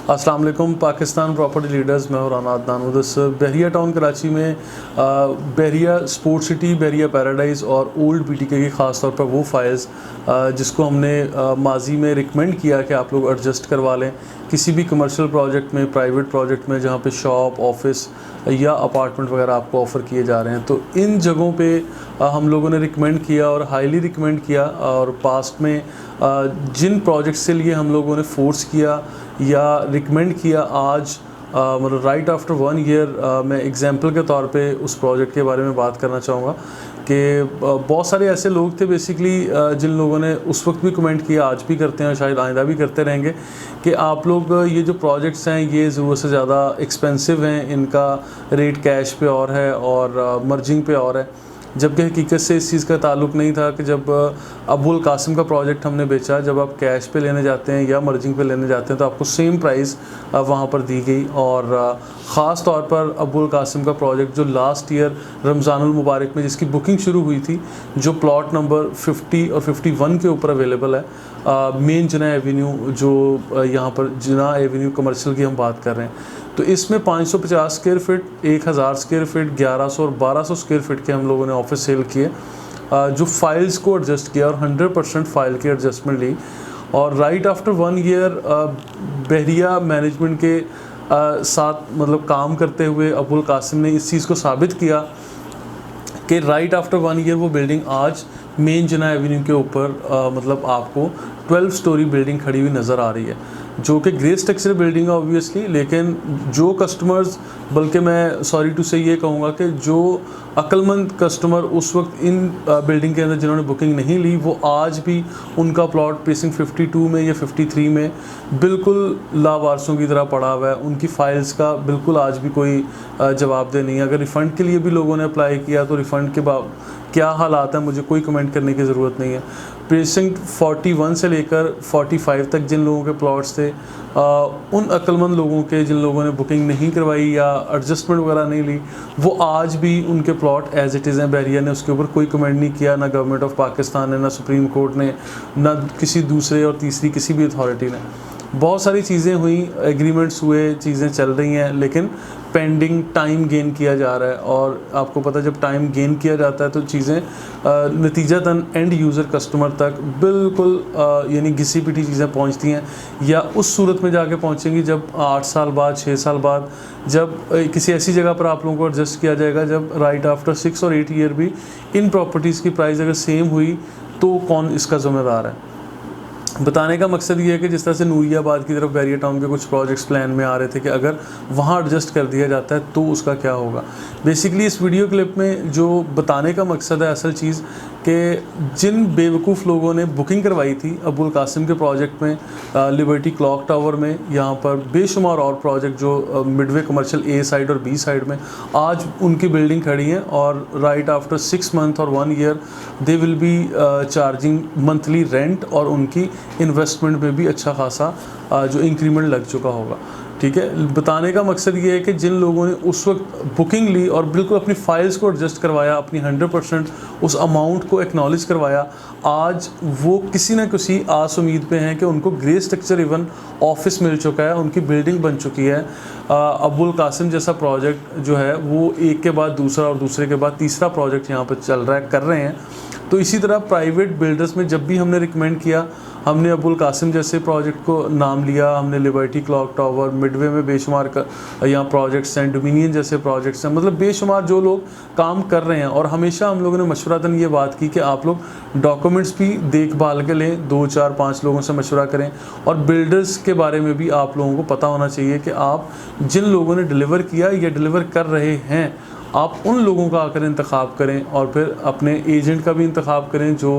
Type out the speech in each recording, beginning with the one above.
अस्सलाम वालेकुम Pakistan property leaders, मैं हूं राना अदनान उदस। बहरिया टाउन कराची में बहरिया स्पोर्ट सिटी, बहरिया पैराडाइज़ और ओल्ड बीटीके की ख़ास तौर पर वो फाइल्स जिसको हमने माजी में रिकमेंड किया कि आप लोग एडजस्ट करवा लें किसी भी कमर्शियल प्रोजेक्ट में, प्राइवेट प्रोजेक्ट में जहाँ पे शॉप, ऑफिस या अपार्टमेंट वगैरह आपको ऑफ़र किए जा रहे हैं। तो इन जगहों पे हम लोगों ने रिकमेंड किया और हाईली रिकमेंड किया, और पास्ट में जिन प्रोजेक्ट्स के लिए हम लोगों ने फ़ोर्स किया या रिकमेंड किया, आज मतलब राइट आफ्टर 1 ईयर मैं एग्जांपल के तौर पे उस प्रोजेक्ट के बारे में बात करना चाहूँगा कि बहुत सारे ऐसे लोग थे बेसिकली जिन लोगों ने उस वक्त भी कमेंट किया, आज भी करते हैं और शायद आइंदा भी करते रहेंगे कि आप लोग ये जो प्रोजेक्ट्स हैं ये ज़रूरत से ज़्यादा एक्सपेंसिव हैं, इनका रेट कैश पे और है और मर्जिंग पे और है। जबकि हकीकत से इस चीज़ का ताल्लुक़ नहीं था कि जब अबुल कासिम का प्रोजेक्ट हमने बेचा, जब आप कैश पे लेने जाते हैं या मर्जिंग पे लेने जाते हैं तो आपको सेम प्राइस वहाँ पर दी गई। और ख़ास तौर पर अबुल कासिम का प्रोजेक्ट जो लास्ट ईयर रमज़ानुल मुबारक में जिसकी बुकिंग शुरू हुई थी, जो प्लॉट नंबर 50 और 51 के ऊपर अवेलेबल है, मेन जिना एवेन्यू, जो यहाँ पर जिना एवेन्यू कमर्शियल की हम बात कर रहे हैं, तो इसमें 550 स्क्वायर फीट, 1000 स्क्वायर फीट, 1100 और 1200 स्क्वायर फीट के हम लोगों ने ऑफिस सेल किए, जो फाइल्स को एडजस्ट किया और 100% फाइल की एडजस्टमेंट ली। और राइट आफ्टर 1 ईयर बहरिया मैनेजमेंट के साथ मतलब काम करते हुए अबुल कासिम ने इस चीज़ को साबित किया कि राइट आफ्टर 1 ईयर वो बिल्डिंग आज मेन जिना एवेन्यू के ऊपर मतलब आपको 12 स्टोरी बिल्डिंग खड़ी हुई नज़र आ रही है, जो कि ग्रे स्ट्रक्चर बिल्डिंग है ऑब्वियसली। लेकिन जो कस्टमर्स, बल्कि मैं सॉरी टू से ये कहूँगा कि जो अक्लमंद कस्टमर उस वक्त इन बिल्डिंग के अंदर जिन्होंने बुकिंग नहीं ली, वो आज भी उनका प्लॉट प्रीसिंक्ट 52 में या 53 में बिल्कुल लावारसों की तरह पड़ा हुआ है। उनकी फ़ाइल्स का बिल्कुल आज भी कोई जवाबदेह नहीं है। अगर रिफ़ंड के लिए भी लोगों ने अप्लाई किया तो रिफ़ंड के बाद क्या हालात हैं मुझे कोई कमेंट करने की ज़रूरत नहीं है। प्रीसिंक्ट 41 से लेकर 45 तक जिन लोगों के प्लॉट्स थे, उन अक्लमंद लोगों के जिन लोगों ने बुकिंग नहीं करवाई या एडजस्टमेंट वगैरह नहीं ली, वो आज भी उनके प्लॉट एज इट इज़ हैं। बहरिया ने उसके ऊपर कोई कमेंट नहीं किया, ना गवर्नमेंट ऑफ पाकिस्तान ने, ना सुप्रीम कोर्ट ने, ना किसी दूसरे और तीसरी किसी भी अथॉरिटी ने। बहुत सारी चीज़ें हुई, एग्रीमेंट्स हुए, चीज़ें चल रही हैं, लेकिन पेंडिंग टाइम गेन किया जा रहा है। और आपको पता है जब टाइम गेन किया जाता है तो चीज़ें नतीजतन एंड यूज़र कस्टमर तक बिल्कुल यानी घिसी पिटी चीज़ें पहुंचती हैं, या उस सूरत में जाके पहुंचेंगी जब 8 साल बाद, 6 साल बाद, जब किसी ऐसी जगह पर आप लोगों को एडजस्ट किया जाएगा जब राइट आफ्टर 6 और 8 ईयर भी इन प्रॉपर्टीज़ की प्राइस अगर सेम हुई तो कौन इसका ज़िम्मेदार है। बताने का मकसद ये है कि जिस तरह से नूरियाबाद की तरफ बहरिया टाउन के कुछ प्रोजेक्ट्स प्लान में आ रहे थे कि अगर वहाँ एडजस्ट कर दिया जाता है तो उसका क्या होगा। बेसिकली इस वीडियो क्लिप में जो बताने का मकसद है असल चीज़ कि जिन बेवकूफ़ लोगों ने बुकिंग करवाई थी अबुल कासिम के प्रोजेक्ट में, लिबर्टी क्लॉक टावर में, यहाँ पर बेशुमार और प्रोजेक्ट जो मिडवे कमर्शियल ए साइड और बी साइड में, आज उनकी बिल्डिंग खड़ी हैं और राइट आफ्टर 6 मंथ और 1 year they will be charging monthly rent, और उनकी इन्वेस्टमेंट में भी अच्छा खासा जो इंक्रीमेंट लग चुका होगा। ठीक है, बताने का मकसद ये है कि जिन लोगों ने उस वक्त बुकिंग ली और बिल्कुल अपनी फाइल्स को एडजस्ट करवाया, अपनी 100% उस अमाउंट को एक्नॉलेज करवाया, आज वो किसी न किसी आस उम्मीद पे हैं कि उनको ग्रे स्ट्रक्चर इवन ऑफिस मिल चुका है, उनकी बिल्डिंग बन चुकी है। अबुल कासिम जैसा प्रोजेक्ट जो है वो एक के बाद दूसरा और दूसरे के बाद तीसरा प्रोजेक्ट यहाँ पर चल रहा है, कर रहे हैं। तो इसी तरह प्राइवेट बिल्डर्स में जब भी हमने रिकमेंड किया, हमने अबुल कासिम जैसे प्रोजेक्ट को नाम लिया, हमने लिबर्टी क्लॉक टावर, मिडवे में बेशुमार यहाँ प्रोजेक्ट्स हैं, डोमिनियन जैसे प्रोजेक्ट्स हैं, मतलब बेशुमार जो लोग काम कर रहे हैं। और हमेशा हम लोगों ने मशवरतन ये बात की कि आप लोग डॉक्यूमेंट्स भी देखभाल के लें, 2, 4, 5 लोगों से मशवरा करें, और बिल्डर्स के बारे में भी आप लोगों को पता होना चाहिए कि आप जिन लोगों ने डिलीवर किया या डिलीवर कर रहे हैं, आप उन लोगों का आकर इंतखाब करें और फिर अपने एजेंट का भी इंतखाब करें जो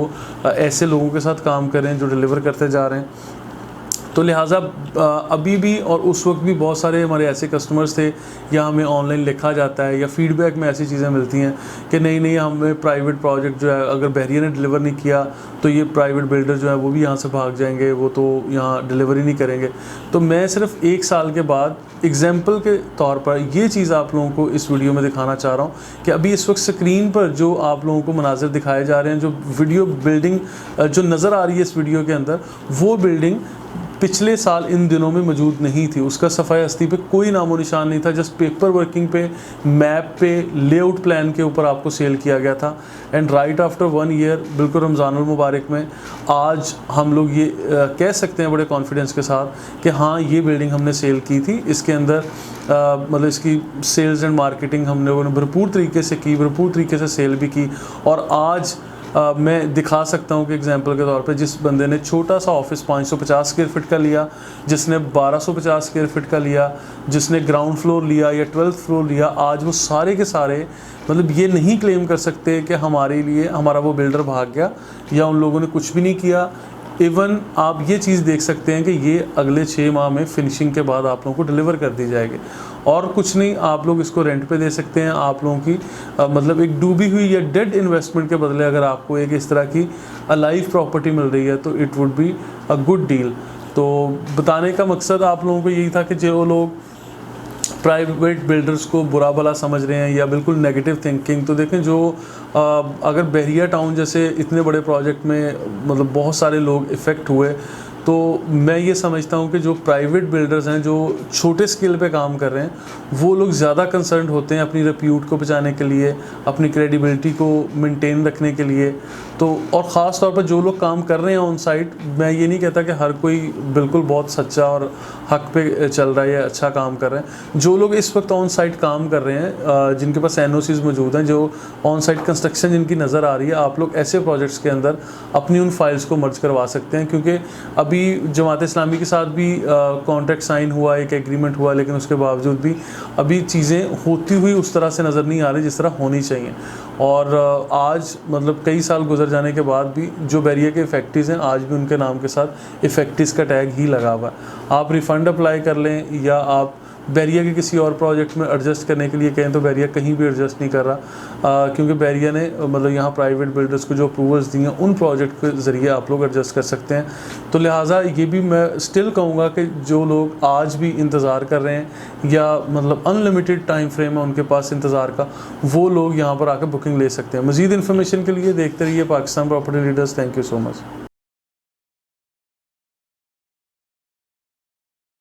ऐसे लोगों के साथ काम करें जो डिलीवर करते जा रहे हैं। तो लिहाजा अभी भी और उस वक्त भी बहुत सारे हमारे ऐसे कस्टमर्स थे, या हमें ऑनलाइन लिखा जाता है या फीडबैक में ऐसी चीज़ें मिलती हैं कि नहीं हमें प्राइवेट प्रोजेक्ट जो है अगर बहरिया ने डिलीवर नहीं किया तो ये प्राइवेट बिल्डर जो है वो भी यहाँ से भाग जाएंगे, वो तो यहाँ डिलीवरी नहीं करेंगे। तो मैं सिर्फ 1 साल के बाद एग्जाम्पल के तौर पर ये चीज़ आप लोगों को इस वीडियो में दिखाना चाह रहा हूँ कि अभी इस वक्त स्क्रीन पर जो आप लोगों को मनाज़िर दिखाए जा रहे हैं, जो वीडियो बिल्डिंग जो नज़र आ रही है इस वीडियो के अंदर, वो बिल्डिंग पिछले साल इन दिनों में मौजूद नहीं थी। उसका सफ़ाई हस्ती पे कोई नामो निशान नहीं था, जस्ट पेपर वर्किंग पे, मैप पे, लेआउट प्लान के ऊपर आपको सेल किया गया था। एंड राइट आफ्टर 1 ईयर, बिल्कुल रमज़ानुल मुबारक में, आज हम लोग ये कह सकते हैं बड़े कॉन्फिडेंस के साथ कि हाँ, ये बिल्डिंग हमने सेल की थी। इसके अंदर मतलब इसकी सेल्स एंड मार्केटिंग हम लोगों ने भरपूर तरीके से की, भरपूर तरीके से सेल भी की। और आज मैं दिखा सकता हूँ कि एग्जांपल के तौर पे, जिस बंदे ने छोटा सा ऑफिस 550 स्क्वायर फीट का लिया, जिसने 1250 स्क्वायर फीट का लिया, जिसने ग्राउंड फ्लोर लिया या 12th फ्लोर लिया, आज वो सारे के सारे मतलब ये नहीं क्लेम कर सकते कि हमारे लिए हमारा वो बिल्डर भाग गया या उन लोगों ने कुछ भी नहीं किया। इवन आप ये चीज़ देख सकते हैं कि ये अगले 6 माह में फिनिशिंग के बाद आप लोगों को डिलीवर कर दी जाएगी। और कुछ नहीं, आप लोग इसको रेंट पे दे सकते हैं। आप लोगों की मतलब एक डूबी हुई या डेड इन्वेस्टमेंट के बदले अगर आपको एक इस तरह की अलाइव प्रॉपर्टी मिल रही है तो it would be a good deal. तो बताने का मकसद आप लोगों को यही था कि जो लोग प्राइवेट बिल्डर्स को बुरा भला समझ रहे हैं या बिल्कुल नेगेटिव थिंकिंग, तो देखें जो अगर बहरिया टाउन जैसे इतने बड़े प्रोजेक्ट में मतलब बहुत सारे लोग इफ़ेक्ट हुए, तो मैं ये समझता हूँ कि जो प्राइवेट बिल्डर्स हैं जो छोटे स्केल पे काम कर रहे हैं, वो लोग ज़्यादा कंसर्न होते हैं अपनी रेप्यूट को बचाने के लिए, अपनी क्रेडिबिलिटी को मेंटेन रखने के लिए। तो और ख़ास तौर पर जो लोग काम कर रहे हैं ऑन साइट, मैं ये नहीं कहता कि हर कोई बिल्कुल बहुत सच्चा और हक पे चल रहा है या अच्छा काम कर रहे हैं। जो लोग इस वक्त ऑन साइट काम कर रहे हैं, जिनके पास NOCs मौजूद हैं, जो ऑन साइट कंस्ट्रक्शन जिनकी नज़र आ रही है, आप लोग ऐसे प्रोजेक्ट्स के अंदर अपनी उन फाइल्स को मर्ज करवा सकते हैं। क्योंकि अभी जमात इस्लामी के साथ भी कॉन्ट्रैक्ट साइन हुआ, एक एग्रीमेंट हुआ, लेकिन उसके बावजूद भी अभी चीज़ें होती हुई उस तरह से नज़र नहीं आ रही जिस तरह होनी चाहिए। और आज मतलब कई साल गुजर जाने के बाद भी जो बहरिया के इफेक्टिव्स हैं, आज भी उनके नाम के साथ इफेक्टिव्स का टैग ही लगा हुआ है। आप रिफ़ंड अप्लाई कर लें या आप बहरिया के किसी और प्रोजेक्ट में एडजस्ट करने के लिए कहें तो बहरिया कहीं भी एडजस्ट नहीं कर रहा, क्योंकि बहरिया ने मतलब यहाँ प्राइवेट बिल्डर्स को जो अप्रूवल्स दिए हैं उन प्रोजेक्ट के ज़रिए आप लोग एडजस्ट कर सकते हैं। तो लिहाजा ये भी मैं स्टिल कहूँगा कि जो लोग आज भी इंतज़ार कर रहे हैं या मतलब अनलिमिटेड टाइम फ्रेम है उनके पास इंतज़ार का, वो लोग यहाँ पर आकर बुकिंग ले सकते हैं। मज़ीद इन्फॉर्मेशन के लिए देखते रहिए Pakistan property leaders. Thank you so much.